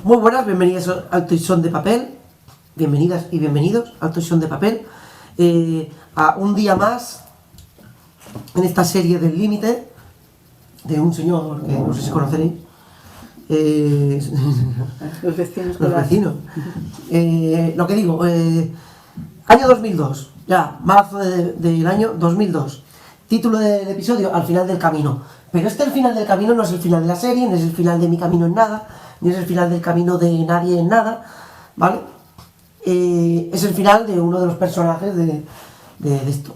Muy buenas, bienvenidas al Toisón de Papel, bienvenidas y bienvenidos al Toisón de Papel, a un día más en esta serie del límite de un señor que no sé si conoceréis, los vecinos. Lo que digo, año 2002, ya, marzo del año 2002, título del episodio, Al final del camino. Pero el final del camino no es el final de la serie, no es el final de mi camino en nada, ni es el final del camino de nadie en nada, ¿vale? Es el final de uno de los personajes de esto.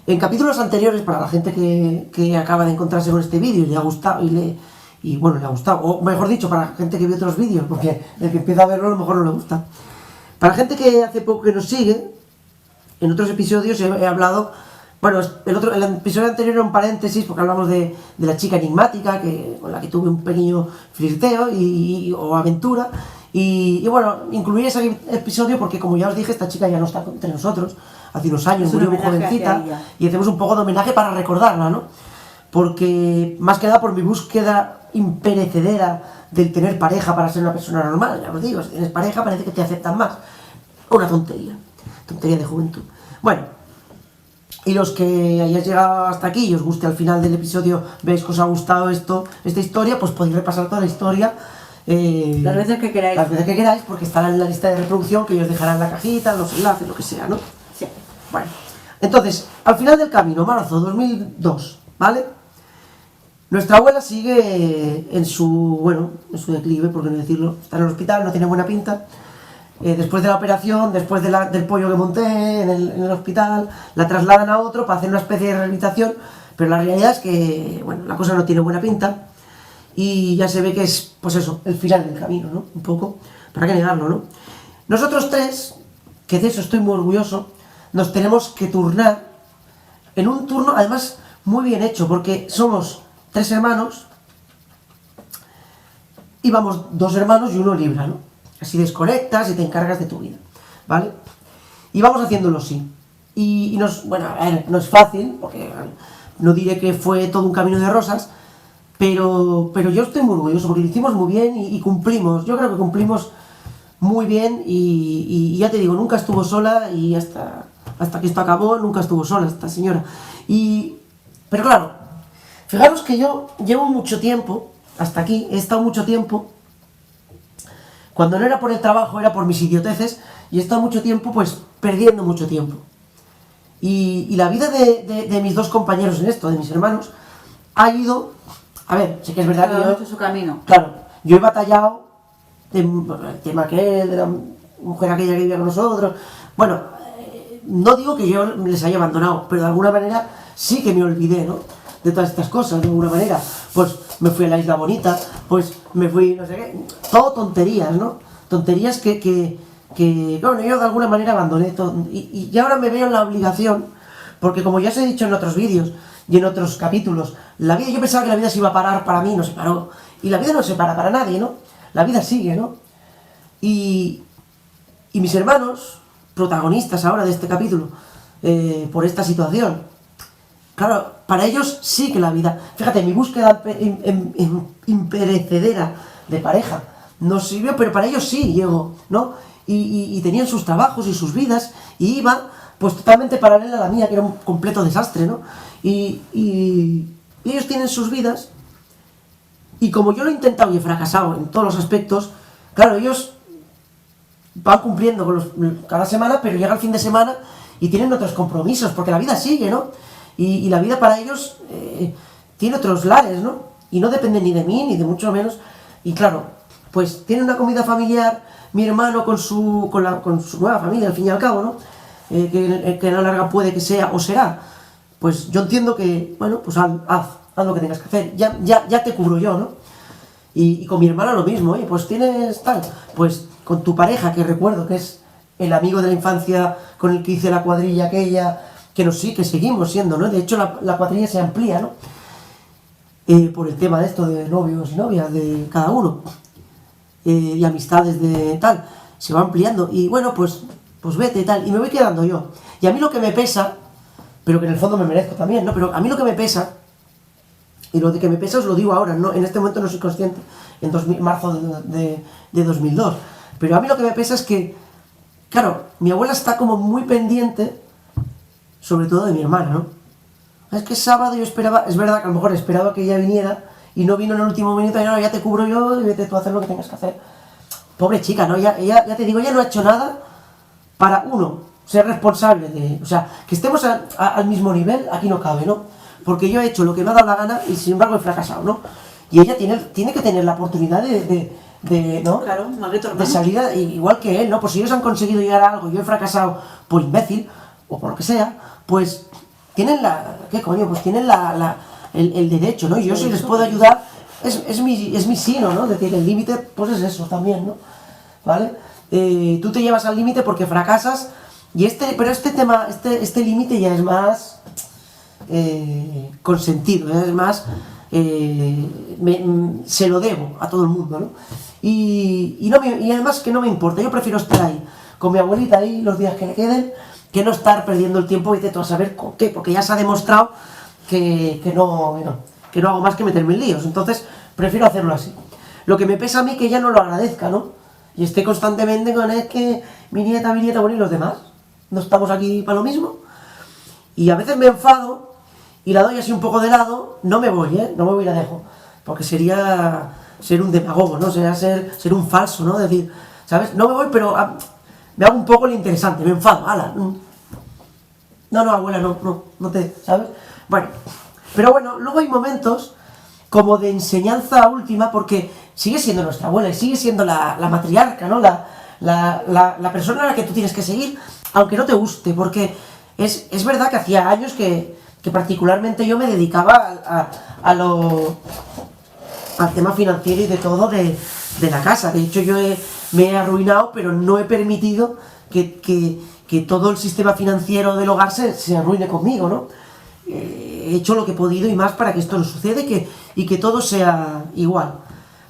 En capítulos anteriores, para la gente que acaba de encontrarse con este vídeo y le ha gustado, le ha gustado, o mejor dicho, para la gente que ve otros vídeos, porque el que empieza a verlo a lo mejor no le gusta. Para la gente que hace poco que nos sigue, en otros episodios he hablado, bueno, el episodio anterior era un paréntesis porque hablamos de la chica enigmática con la que tuve un pequeño flirteo o aventura, y bueno, incluí ese episodio porque, como ya os dije, esta chica ya no está entre nosotros, hace unos años murió muy jovencita, y hacemos un poco de homenaje para recordarla, ¿no? Porque, más que nada, por mi búsqueda imperecedera del tener pareja para ser una persona normal. Ya os digo, si tienes pareja parece que te aceptan más. Una tontería de juventud. Bueno, y los que hayáis llegado hasta aquí y os guste al final del episodio, veis que os ha gustado esta historia, pues podéis repasar toda la historia las veces que queráis. Las veces que queráis, porque estará en la lista de reproducción que os dejará en la cajita, los enlaces, lo que sea, ¿no? Sí. Bueno, entonces, al final del camino, marzo 2002, ¿vale? Nuestra abuela sigue en su declive, por qué no decirlo. Está en el hospital, no tiene buena pinta. Después de la operación, después del pollo que monté en el hospital, la trasladan a otro para hacer una especie de rehabilitación, pero la realidad es que, bueno, la cosa no tiene buena pinta y ya se ve que es, pues eso, el final del camino, ¿no? Un poco, para qué negarlo, ¿no? Nosotros tres, que de eso estoy muy orgulloso, nos tenemos que turnar en un turno, además, muy bien hecho, porque somos 3 hermanos y vamos 2 hermanos y uno libra, ¿no? Así desconectas y te encargas de tu vida, ¿vale? Y vamos haciéndolo así. Y bueno, a ver, no es fácil, porque no diré que fue todo un camino de rosas, pero yo estoy muy orgulloso, porque lo hicimos muy bien y cumplimos. Yo creo que cumplimos muy bien y ya te digo, nunca estuvo sola y hasta que esto acabó, nunca estuvo sola esta señora. Pero claro, fijaros que yo llevo mucho tiempo, hasta aquí, he estado mucho tiempo. Cuando no era por el trabajo, era por mis idioteces, y he estado mucho tiempo, pues, perdiendo mucho tiempo. Y la vida de mis 2 compañeros en esto, de mis hermanos, ha ido... A ver, sé que es verdad que yo... hecho su camino. Claro, yo he batallado el tema aquel, de la mujer aquella que vivía con nosotros... Bueno, no digo que yo les haya abandonado, pero de alguna manera sí que me olvidé, ¿no? De todas estas cosas, de alguna manera. Pues me fui a la Isla Bonita, pues me fui, no sé qué, todo tonterías, ¿no? Tonterías que bueno, yo de alguna manera abandoné todo, y ahora me veo en la obligación, porque como ya os he dicho en otros vídeos y en otros capítulos, yo pensaba que la vida se iba a parar para mí, no se paró, y la vida no se para nadie, ¿no? La vida sigue, ¿no? Y mis hermanos, protagonistas ahora de este capítulo, por esta situación, claro, para ellos sí que la vida... Fíjate, mi búsqueda imperecedera de pareja nos sirvió, pero para ellos sí llegó, ¿no? Y tenían sus trabajos y sus vidas, y iba pues totalmente paralela a la mía, que era un completo desastre, ¿no? Y ellos tienen sus vidas, y como yo lo he intentado y he fracasado en todos los aspectos, claro, ellos van cumpliendo cada semana, pero llega el fin de semana y tienen otros compromisos, porque la vida sigue, ¿no? Y la vida para ellos tiene otros lares, ¿no? Y no depende ni de mí, ni de mucho menos. Y claro, pues tiene una comida familiar, mi hermano con su nueva familia, al fin y al cabo, ¿no? Que a la larga puede que sea o será. Pues yo entiendo que, bueno, pues haz lo que tengas que hacer. Ya te cubro yo, ¿no? Y con mi hermana lo mismo, oye, pues tienes tal. Pues con tu pareja, que recuerdo que es el amigo de la infancia con el que hice la cuadrilla aquella, que seguimos siendo, ¿no? De hecho, la cuadrilla se amplía, ¿no? Por el tema de esto de novios y novias de cada uno, y amistades de tal, se va ampliando, y bueno, pues vete y tal, y me voy quedando yo. Y a mí lo que me pesa, pero que en el fondo me merezco también, ¿no? Pero a mí lo que me pesa Y lo de que me pesa os lo digo ahora, no, en este momento no soy consciente, en marzo de 2002. Pero a mí lo que me pesa es que, claro, mi abuela está como muy pendiente, sobre todo de mi hermana, ¿no? Es que sábado yo esperaba, es verdad que a lo mejor esperaba que ella viniera y no vino en el último minuto y no, ya te cubro yo y vete tú a hacer lo que tengas que hacer. Pobre chica, ¿no? Ya te digo, ella no ha hecho nada para, uno, ser responsable de... O sea, que estemos al mismo nivel, aquí no cabe, ¿no? Porque yo he hecho lo que me ha dado la gana y sin embargo he fracasado, ¿no? Y ella tiene que tener la oportunidad ¿no? Claro, maldito hermano. De salida, igual que él, ¿no? Pues si ellos han conseguido llegar a algo y yo he fracasado por imbécil o por lo que sea, pues tienen ¿qué coño? Pues tienen el derecho, ¿no? Y yo si les puedo ayudar, es mi sino, ¿no? Es decir, el límite, pues es eso también, ¿no? ¿Vale? Tú te llevas al límite porque fracasas, pero este tema, este límite ya es más consentido, es más, se lo debo a todo el mundo, ¿no? Y además que no me importa, yo prefiero estar ahí, con mi abuelita ahí los días que le queden, que no estar perdiendo el tiempo y de todo a saber con qué, porque ya se ha demostrado que no hago más que meterme en líos, entonces prefiero hacerlo así. Lo que me pesa a mí que ella no lo agradezca, ¿no? Y esté constantemente con es que mi nieta, bueno, y los demás, no estamos aquí para lo mismo. Y a veces me enfado y la doy así un poco de lado, no me voy, no me voy y la dejo, porque sería ser un demagogo, ¿no? Sería ser un falso, ¿no? Decir, ¿sabes? No me voy, pero me hago un poco el interesante, me enfado, ala. No, abuela, no te, ¿sabes? Bueno, pero bueno, luego hay momentos como de enseñanza última, porque sigue siendo nuestra abuela y sigue siendo la matriarca, ¿no? La persona a la que tú tienes que seguir, aunque no te guste, porque es verdad que hacía años que particularmente yo me dedicaba al tema financiero y de todo de la casa. De hecho, me he arruinado, pero no he permitido que todo el sistema financiero del hogar se arruine conmigo, ¿no? He hecho lo que he podido y más para que esto no suceda y que todo sea igual.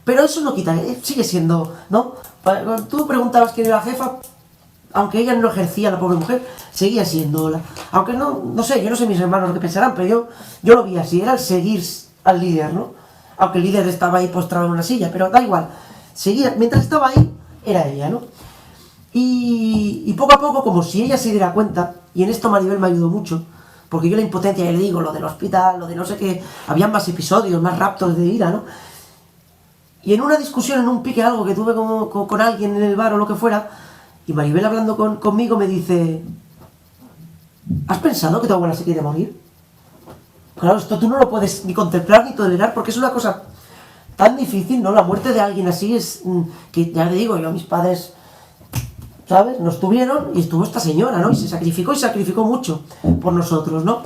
Pero eso no quita, sigue siendo, ¿no? Cuando tú preguntabas quién era la jefa, aunque ella no ejercía, la pobre mujer, seguía siendo aunque no sé, yo no sé mis hermanos lo que pensarán, pero yo lo vi así, era el seguir al líder, ¿no? Aunque el líder estaba ahí postrado en una silla, pero da igual, seguía, mientras estaba ahí, era ella, ¿no? Y poco a poco, como si ella se diera cuenta, y en esto Maribel me ayudó mucho, porque yo la impotencia, ya le digo, lo del hospital, lo de no sé qué, habían más episodios, más raptos de ira, ¿no? Y en una discusión, en un pique, algo que tuve con alguien en el bar o lo que fuera, y Maribel hablando conmigo me dice, ¿has pensado que tu abuela se quiere morir? Claro, esto tú no lo puedes ni contemplar ni tolerar porque es una cosa tan difícil, ¿no? La muerte de alguien así es, que ya le digo, yo mis padres, ¿sabes? Nos tuvieron y estuvo esta señora, ¿no? Y se sacrificó mucho por nosotros, ¿no?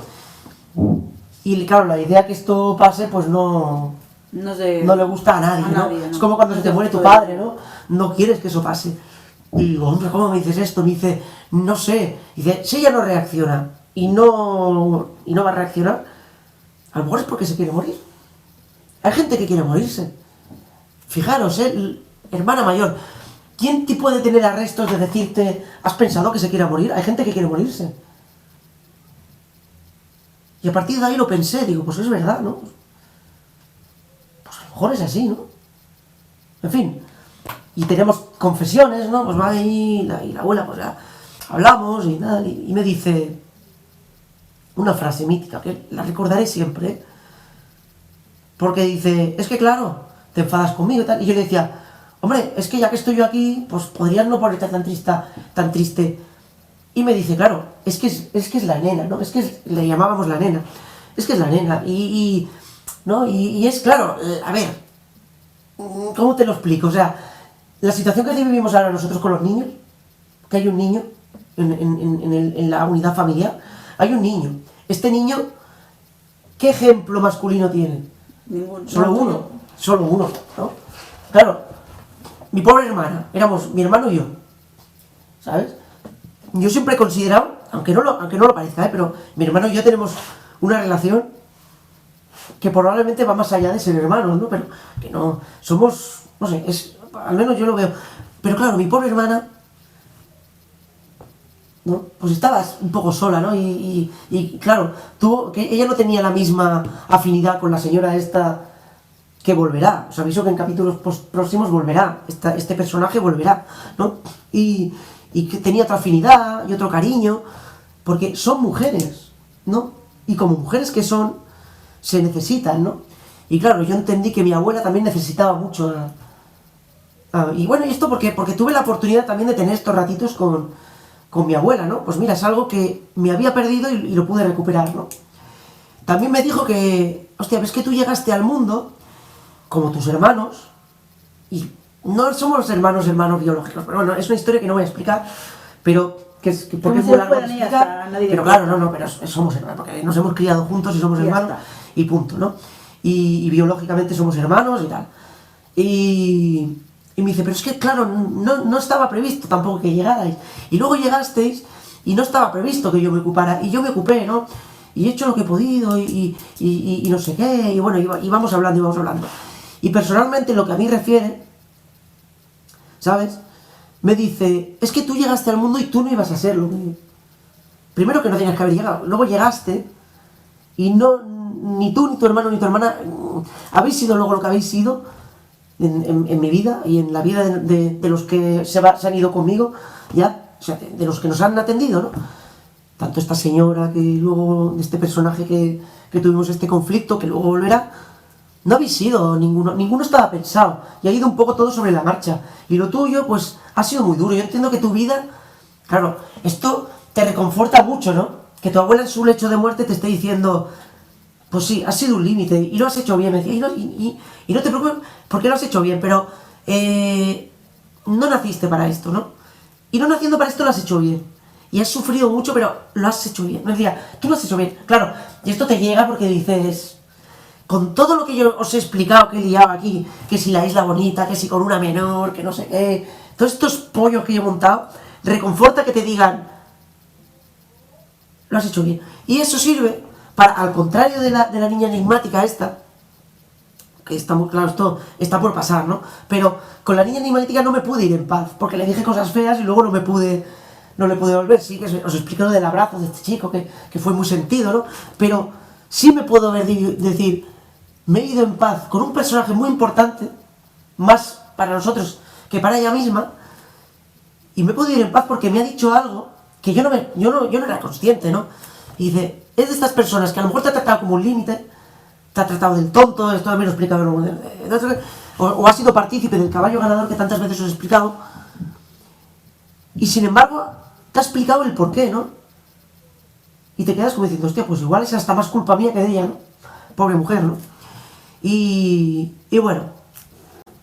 Y claro, la idea que esto pase, pues no le gusta a nadie, ¿no? Es como cuando se te muere tu padre, ¿no? No quieres que eso pase. Y digo, hombre, ¿cómo me dices esto? Me dice, no sé. Dice, si ella no reacciona y no va a reaccionar, a lo mejor es porque se quiere morir. Hay gente que quiere morirse. Fijaros, hermana mayor, ¿quién te puede tener arrestos de decirte, has pensado que se quiere morir? Hay gente que quiere morirse. Y a partir de ahí lo pensé, digo, pues es verdad, ¿no? Pues a lo mejor es así, ¿no? En fin. Y tenemos confesiones, ¿no? Pues va ahí, y la abuela, pues ya hablamos y nada, y me dice una frase mítica, que la recordaré siempre, porque dice, es que claro, te enfadas conmigo y tal, y yo le decía, hombre, es que ya que estoy yo aquí, pues podrías no ponerte tan triste, y me dice, claro, es que es la nena, ¿no? Le llamábamos la nena, es que es la nena, ¿no? Y es claro, a ver, ¿cómo te lo explico? O sea, la situación que vivimos ahora nosotros con los niños, que hay un niño en la unidad familiar, hay un niño. Este niño, ¿qué ejemplo masculino tiene? Ninguno. Solo uno, ¿no? Claro, mi pobre hermana, éramos mi hermano y yo, ¿sabes? Yo siempre he considerado, aunque no lo parezca, pero mi hermano y yo tenemos una relación que probablemente va más allá de ser hermanos, ¿no? Pero que no, somos, no sé, al menos yo lo veo. Pero claro, mi pobre hermana ¿no? Pues estabas un poco sola, ¿no? Y claro, que ella no tenía la misma afinidad con la señora esta que volverá. Os aviso que en capítulos próximos volverá, este personaje volverá, ¿no? Y que tenía otra afinidad y otro cariño, porque son mujeres, ¿no? Y como mujeres que son, se necesitan, ¿no? Y claro, yo entendí que mi abuela también necesitaba mucho y bueno, y esto porque tuve la oportunidad también de tener estos ratitos con mi abuela, ¿no? Pues mira, es algo que me había perdido y lo pude recuperar, ¿no? También me dijo que, hostia, ves que tú llegaste al mundo como tus hermanos, y no somos hermanos biológicos, pero bueno, es una historia que no voy a explicar, pero porque es muy largo de explicar, pero claro, pero somos hermanos, porque nos hemos criado juntos y somos hermanos, y punto, ¿no? Y biológicamente somos hermanos y tal. Y me dice, pero es que claro, no estaba previsto tampoco que llegarais. Y luego llegasteis y no estaba previsto que yo me ocupara. Y yo me ocupé, ¿no? Y he hecho lo que he podido y no sé qué. Y bueno, y vamos hablando. Y personalmente, lo que a mí refiere, ¿sabes? Me dice, es que tú llegaste al mundo y tú no ibas a serlo. Primero que no tenías que haber llegado. Luego llegaste y ni tú, ni tu hermano, ni tu hermana habéis sido luego lo que habéis sido en mi vida y en la vida de los que se han ido conmigo, ya, o sea, de los que nos han atendido, ¿no? Tanto esta señora, que luego, de este personaje que tuvimos este conflicto, que luego volverá, no habéis sido ninguno estaba pensado, y ha ido un poco todo sobre la marcha, y lo tuyo, pues, ha sido muy duro. Yo entiendo que tu vida, claro, esto te reconforta mucho, ¿no? Que tu abuela en su lecho de muerte te esté diciendo, pues sí, has sido un límite, y lo has hecho bien, me decía, y no te preocupes, porque lo has hecho bien, pero no naciste para esto, ¿no? Y no naciendo para esto lo has hecho bien. Y has sufrido mucho, pero lo has hecho bien. Me decía, tú lo has hecho bien. Claro, y esto te llega porque dices, con todo lo que yo os he explicado, que he liado aquí, que si la isla bonita, que si con una menor, que no sé qué, todos estos pollos que yo he montado, reconforta que te digan, lo has hecho bien. Y eso sirve para, al contrario de la niña enigmática esta, que está muy claro, esto está por pasar, ¿no? Pero con la niña enigmática no me pude ir en paz, porque le dije cosas feas y luego no le pude volver. Sí, que os explico lo del abrazo de este chico, que fue muy sentido, ¿no? Pero sí me puedo decir, me he ido en paz con un personaje muy importante, más para nosotros que para ella misma, y me puedo ir en paz porque me ha dicho algo que yo no era consciente, ¿no? Y dice, es de estas personas que a lo mejor te ha tratado como un límite, te ha tratado del tonto, esto también lo he explicado, o ha sido partícipe del caballo ganador que tantas veces os he explicado, y sin embargo te ha explicado el porqué, ¿no? Y te quedas como diciendo, hostia, pues igual es hasta más culpa mía que de ella, ¿no? Pobre mujer, ¿no? Y bueno,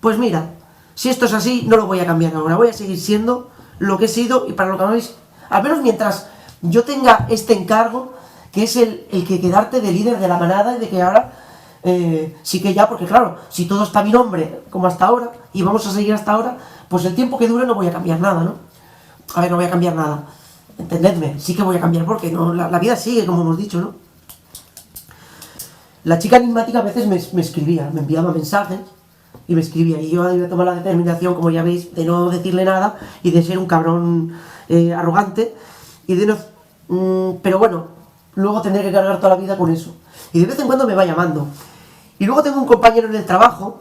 pues mira, si esto es así, no lo voy a cambiar ahora, voy a seguir siendo lo que he sido, y para lo que me veis, al menos mientras yo tenga este encargo, que es el que quedarte de líder de la manada, y de que ahora sí que ya, porque claro, si todo está a mi nombre como hasta ahora, y vamos a seguir hasta ahora, pues el tiempo que dure no voy a cambiar nada, ¿no? A ver, no voy a cambiar nada, entendedme, sí que voy a cambiar, porque no, la vida sigue, como hemos dicho, ¿no? La chica enigmática a veces me escribía, me enviaba mensajes y me escribía, y yo había tomado la determinación, como ya veis, de no decirle nada y de ser un cabrón arrogante, y de no, pero bueno, luego tendré que cargar toda la vida con eso. Y de vez en cuando me va llamando. Y luego tengo un compañero en el trabajo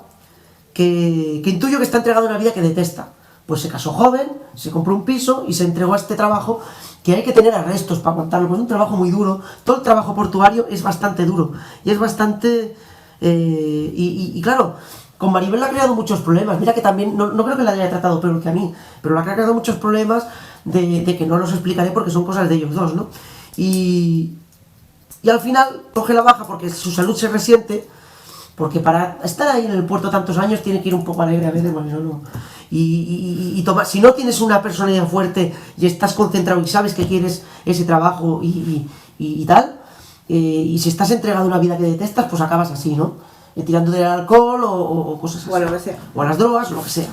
que intuyo que está entregado a una vida que detesta. Pues se casó joven, se compró un piso y se entregó a este trabajo que hay que tener arrestos para aguantarlo. Pues es un trabajo muy duro. Todo el trabajo portuario es bastante duro. Y es bastante... y claro, con Maribel le ha creado muchos problemas. Mira que también, no creo que la haya tratado peor que a mí, pero le ha creado muchos problemas de que no los explicaré porque son cosas de ellos dos, ¿no? Y al final coge la baja porque su salud se resiente, porque para estar ahí en el puerto tantos años tiene que ir un poco alegre a veces, bueno, no. Y si no tienes una personalidad fuerte y estás concentrado y sabes que quieres ese trabajo y tal, y si estás entregado a una vida que detestas, pues acabas así, ¿no? Tirando del alcohol o cosas así. O a lo que sea. O a las drogas, o lo que sea.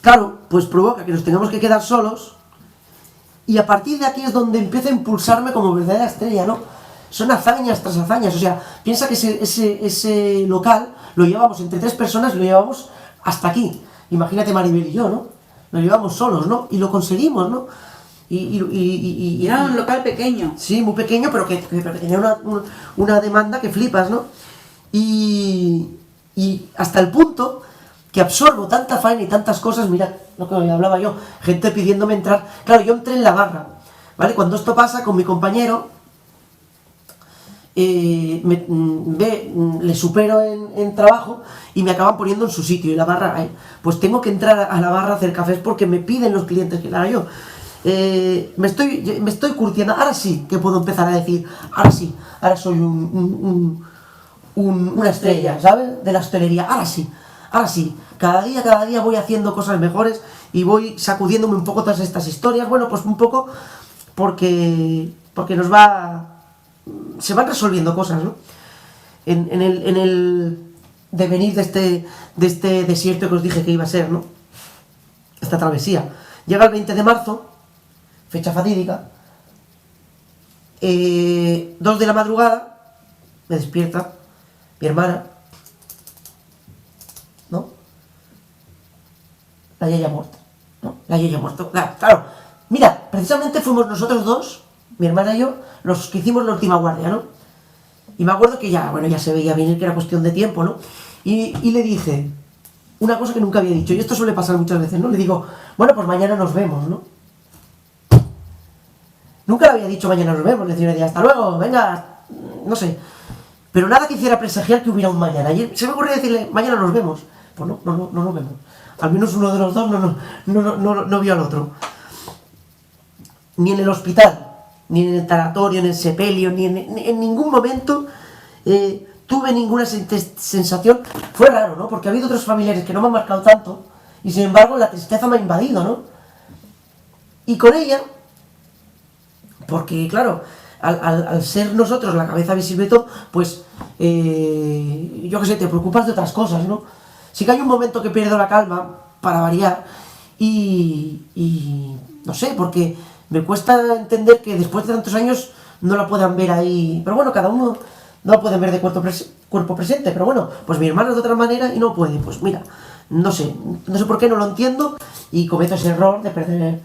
Claro, pues provoca que nos tengamos que quedar solos, y a partir de aquí es donde empieza a impulsarme como verdadera estrella, ¿no? Son hazañas tras hazañas, o sea, piensa que ese local lo llevamos entre 3 personas, lo llevamos hasta aquí. Imagínate Maribel y yo, ¿no? nos llevamos solos, ¿no? Y lo conseguimos, ¿no? Y era un local pequeño. Sí, muy pequeño, pero que tenía una demanda que flipas, ¿no? Y hasta el punto que absorbo tanta faena y tantas cosas, mira lo que hablaba yo, gente pidiéndome entrar. Claro, yo entré en la barra, ¿vale? Cuando esto pasa con mi compañero, le supero en trabajo y me acaban poniendo en su sitio, y la barra, pues tengo que entrar a la barra a hacer cafés porque me piden los clientes que la haga yo. Me estoy curtiendo. Ahora sí que puedo empezar a decir, ahora sí, ahora soy una estrella, ¿sabes? De la hostelería. Ahora sí. Cada día voy haciendo cosas mejores y voy sacudiéndome un poco todas estas historias. Bueno, pues un poco porque se van resolviendo cosas, ¿no? En el devenir de este desierto que os dije que iba a ser, ¿no? Esta travesía. Llega el 20 de marzo, fecha fatídica, 2 de la madrugada, me despierta mi hermana, ¿no? La Yaya muerta, ¿no? La Yaya muerta, claro. Mira, precisamente fuimos nosotros dos, mi hermana y yo, los que hicimos la última guardia, ¿no? Y me acuerdo que ya se veía venir que era cuestión de tiempo, ¿no? Y le dije una cosa que nunca había dicho, y esto suele pasar muchas veces, ¿no? Le digo, bueno, pues mañana nos vemos, ¿no? Nunca le había dicho mañana nos vemos, le decía, hasta luego, venga, no sé. Pero nada que hiciera presagiar que hubiera un mañana. Y se me ocurrió decirle, mañana nos vemos. Pues no nos vemos. Al menos uno de los dos no vio al otro. Ni en el hospital, ni en el tanatorio, ni en el sepelio, ni en ningún momento tuve ninguna sensación. Fue raro, ¿no? Porque ha habido otros familiares que no me han marcado tanto, y sin embargo la tristeza me ha invadido, ¿no? Y con ella, porque claro, al ser nosotros la cabeza visible y todo, pues yo qué sé, te preocupas de otras cosas, ¿no? Sí que hay un momento que pierdo la calma, para variar, y no sé, porque me cuesta entender que después de tantos años no la puedan ver ahí. Pero bueno, cada uno no la pueden ver de cuerpo presente, pero bueno, pues mi hermano de otra manera y no puede. Pues mira, no sé por qué, no lo entiendo, y cometo ese error de perder.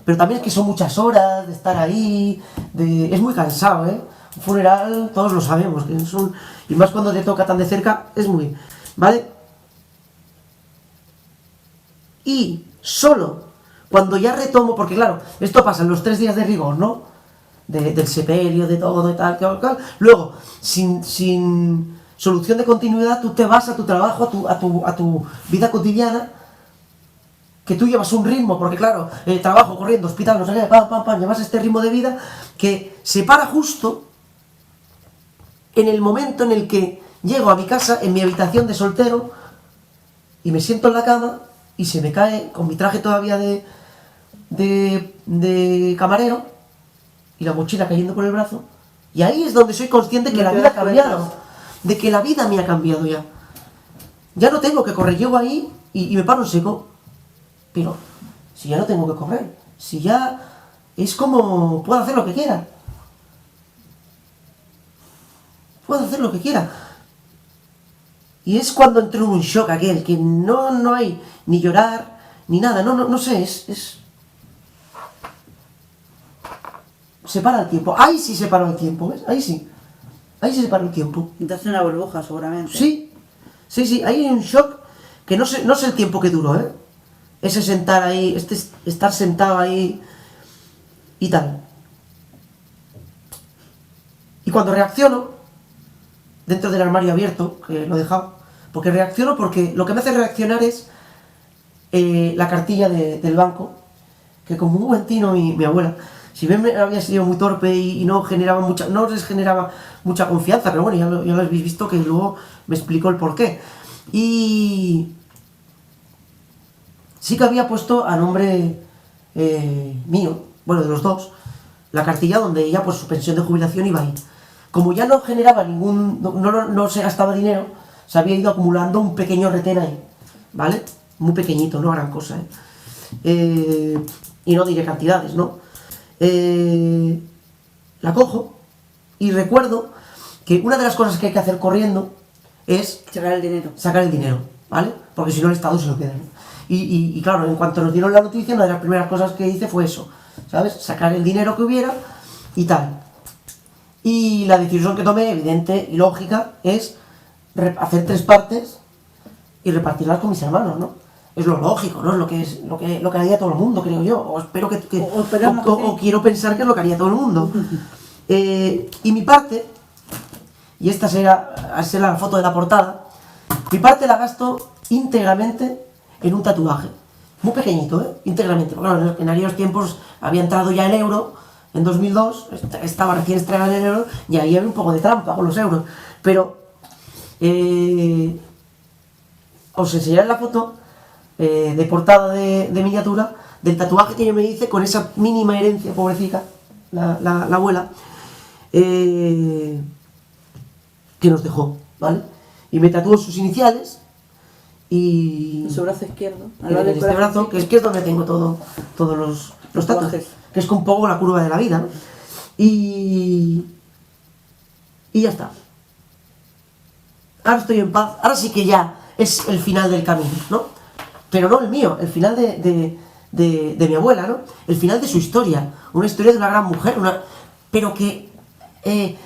Pero también es que son muchas horas de estar ahí, es muy cansado, ¿eh? Un funeral, todos lo sabemos, que y más cuando te toca tan de cerca, es muy... ¿Vale? Y solo cuando ya retomo, porque claro, esto pasa en los 3 días de rigor, ¿no? Del sepelio, de todo, y tal. Luego, sin solución de continuidad, tú te vas a tu trabajo, a tu vida cotidiana, que tú llevas un ritmo, porque claro, trabajo, corriendo, hospital, no sé qué, pam, llevas este ritmo de vida que se para justo en el momento en el que llego a mi casa, en mi habitación de soltero, y me siento en la cama, y se me cae, con mi traje todavía de camarero, y la mochila cayendo por el brazo, y ahí es donde soy consciente que la vida ha cambiado, de que la vida me ha cambiado ya. Ya no tengo que correr, llego ahí y me paro en seco. Pero si ya no tengo que correr, si ya es como puedo hacer lo que quiera. Puedo hacer lo que quiera. Y es cuando entro en un shock aquel, que no hay ni llorar, ni nada, no sé, se para el tiempo. Ahí sí se paró el tiempo, ¿ves? Ahí sí se paró el tiempo. Entraste en una burbuja, seguramente. Sí, ahí hay un shock que no sé el tiempo que duró, ¿eh? Ese sentar ahí, estar sentado ahí y tal. Y cuando reacciono, dentro del armario abierto, que lo he dejado, porque reacciono porque lo que me hace reaccionar es la cartilla del banco, que como un buen tino mi abuela, si bien había sido muy torpe y no les generaba mucha confianza, pero bueno, ya lo habéis visto, que luego me explicó el porqué. Y sí que había puesto a nombre mío, bueno, de los dos, la cartilla donde ella, pues su pensión de jubilación iba ahí. Como ya no generaba no se gastaba dinero, se había ido acumulando un pequeño retén ahí, ¿vale? Muy pequeñito, no gran cosa, y no diré cantidades, ¿no? La cojo y recuerdo que una de las cosas que hay que hacer corriendo es sacar el dinero, ¿vale? Porque si no el Estado se lo queda, ¿no? Y claro, en cuanto nos dieron la noticia, una de las primeras cosas que hice fue eso, ¿sabes? Sacar el dinero que hubiera y tal. Y la decisión que tomé, evidente y lógica, es hacer 3 partes y repartirlas con mis hermanos, ¿no? Es lo lógico, ¿no? Es lo que haría todo el mundo, creo yo. O espero o quiero pensar que es lo que haría todo el mundo. Y mi parte, y esta será la foto de la portada, mi parte la gasto íntegramente en un tatuaje. Muy pequeñito, íntegramente. Porque claro, en aquellos tiempos había entrado ya el euro, en 2002, estaba recién estrenado el euro, y ahí había un poco de trampa con los euros. Pero, os enseñaré la foto de portada de miniatura del tatuaje que yo me hice con esa mínima herencia, pobrecita, la abuela, que nos dejó, ¿vale? Y me tatuó sus iniciales y... En su brazo izquierdo. En este brazo, que es donde tengo todos los tatuajes, que es un poco la curva de la vida, ¿no? Y ya está. Ahora estoy en paz, ahora sí que ya es el final del camino, ¿no? Pero no el mío, el final de mi abuela, ¿no? El final de su historia, una historia de una gran mujer, pero que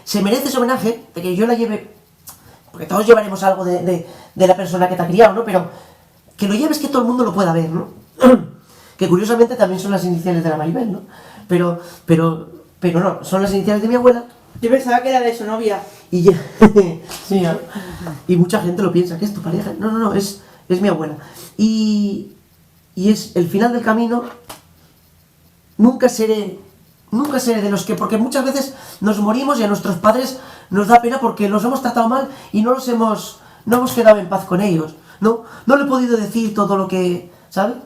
se merece ese homenaje, de que yo la lleve, porque todos llevaremos algo de la persona que te ha criado, ¿no? Pero que lo lleves, que todo el mundo lo pueda ver, ¿no? Que curiosamente también son las iniciales de la Maribel, ¿no? Pero no, son las iniciales de mi abuela. Yo pensaba que era de su novia. Y ya, sí, ¿no? Y mucha gente lo piensa, que es tu pareja. No, es mi abuela. Y es el final del camino. Nunca seré de los que, porque muchas veces nos morimos y a nuestros padres nos da pena porque los hemos tratado mal y no hemos quedado en paz con ellos. No le he podido decir todo lo que, ¿sabes?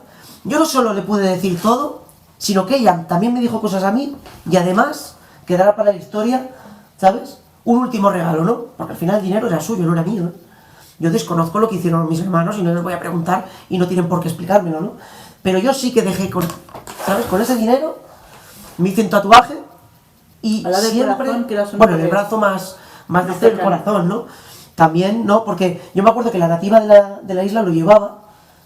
Yo no solo le pude decir todo, sino que ella también me dijo cosas a mí y además quedará para la historia, ¿sabes? Un último regalo, ¿no? Porque al final el dinero era suyo, no era mío, ¿no? Yo desconozco lo que hicieron mis hermanos y no les voy a preguntar y no tienen por qué explicármelo, ¿no? Pero yo sí que dejé, ¿sabes? Con ese dinero me hice un tatuaje y a la del siempre... corazón, que era bueno, en el brazo más desde el corazón, ¿no? También, ¿no? Porque yo me acuerdo que la nativa de la isla lo llevaba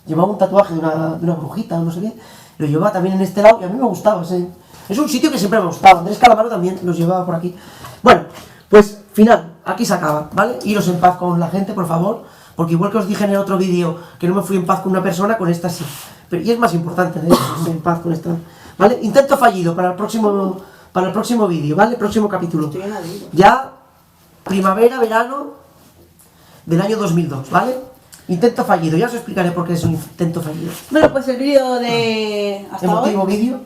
un tatuaje de una brujita, no sé qué, lo llevaba también en este lado y a mí me gustaba, es un sitio que siempre me gustaba. Andrés Calamaro también los llevaba por aquí. Bueno, pues final, aquí se acaba, ¿vale? Iros en paz con la gente, por favor, porque igual que os dije en el otro vídeo que no me fui en paz con una persona, con esta sí. Y es más importante, ¿eh? En paz con esta, ¿vale? Intento fallido para el próximo vídeo, ¿vale? Próximo capítulo. Ya primavera, verano del año 2002, ¿vale? Intento fallido, ya os explicaré por qué es un intento fallido. Bueno, pues el vídeo de... hasta Emotivo hoy. vídeo.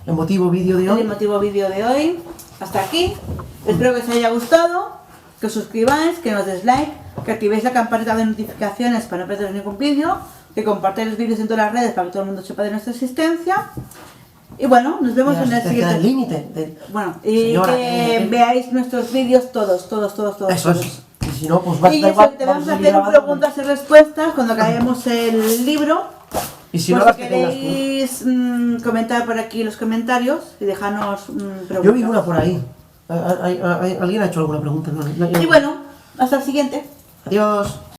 Emotivo vídeo de El hoy. emotivo vídeo de hoy. Hasta aquí. Espero que os haya gustado. Que os suscribáis, que nos des like, que activéis la campanita de notificaciones para no perderos ningún vídeo, que compartáis los vídeos en todas las redes para que todo el mundo sepa de nuestra existencia. Y bueno, nos vemos en el siguiente. Límite. Bueno, y Señora, que veáis nuestros vídeos todos. Eso es. Y si no, pues va a Y estar eso, igual. te vamos a hacer preguntas y respuestas cuando acabemos el libro. Y si Por no, si las que tengas tú. queréis comentar por aquí en los comentarios y dejarnos preguntas. Yo vi una por ahí. ¿Alguien ha hecho alguna pregunta? No, Y bueno, hasta el siguiente. Adiós.